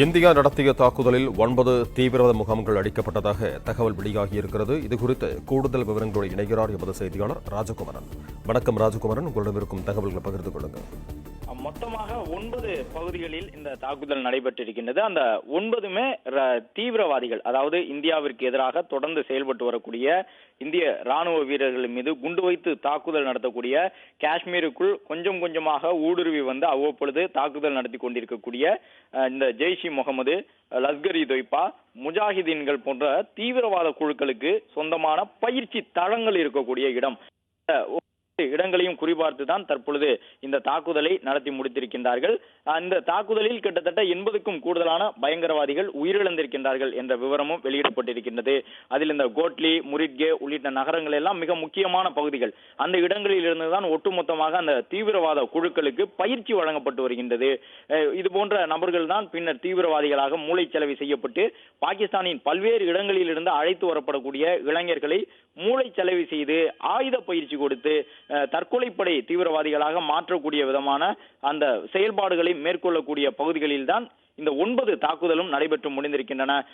India நடத்திய தாக்குதலில் 9 தீவிரவாத முகாம்கள் அளிக்கப்பட்டதாக தகவல் வெளியாகியிருக்கிறது. இதுகுறித்து கூடுதல் விவரங்களோடு இணைகிறார் எமது செய்தியாளர் ராஜகுமரன். வணக்கம் ராஜகுமரன், உங்களிடம் இருக்கும் தகவல்களை பகிர்ந்து கொள்ளுங்கள். மொத்தமாக 9 பகுதிகளில் இந்த தாக்குதல் நடைபெற்றிருக்கின்றது. அந்த 9மே தீவிரவாதிகள், அதாவது இந்தியாவிற்கு எதிராக தொடர்ந்து செயல்பட்டு வரக்கூடிய இந்திய ராணுவ வீரர்கள் மீது குண்டு வைத்து தாக்குதல் நடத்தக்கூடிய, காஷ்மீருக்குள் கொஞ்சம் கொஞ்சமாக ஊடுருவி வந்து அவ்வப்பொழுது தாக்குதல் நடத்தி கொண்டிருக்கக்கூடிய இந்த ஜெய்ஷ் இ முகமது, லஷ்கர் இ தொய்பா, முஜாஹிதீன்கள் போன்ற தீவிரவாத குழுக்களுக்கு சொந்தமான பயிற்சி தளங்கள் இருக்கக்கூடிய இடங்களையும் குறிபார்த்துதான் தற்பொழுது இந்த தாக்குதலை நடத்தி முடித்திருக்கின்றார்கள். இந்த தாக்குதலில் கிட்டத்தட்ட 80க்கும் கூடுதலான பயங்கரவாதிகள் உயிரிழந்திருக்கின்றார்கள் என்ற விவரமும் வெளியிடப்பட்டிருக்கின்றது. அதில் இந்த கோட்லி, முரிட்கே உள்ளிட்ட நகரங்கள் எல்லாம் மிக முக்கியமான பகுதிகள். அந்த இடங்களில் இருந்துதான் ஒட்டுமொத்தமாக அந்த தீவிரவாத குழுக்களுக்கு பயிற்சி வழங்கப்பட்டு வருகின்றது. இது போன்ற நபர்கள் தான் பின்னர் தீவிரவாதிகளாக மூளைச்சலவை செய்யப்பட்டு பாகிஸ்தானின் பல்வேறு இடங்களில் இருந்து அழைத்து வரப்படக்கூடிய இளைஞர்களை மூளைச்சலவை செய்து ஆயுத பயிற்சி கொடுத்து தற்கொலைப்படை தீவிரவாதிகளாக மாற்றக்கூடிய விதமான அந்த செயல்பாடுகளை மேற்கொள்ளக்கூடிய பகுதிகளில்தான் இந்த 9 தாக்குதலும் நடைபெற்று முடிந்திருக்கின்றன.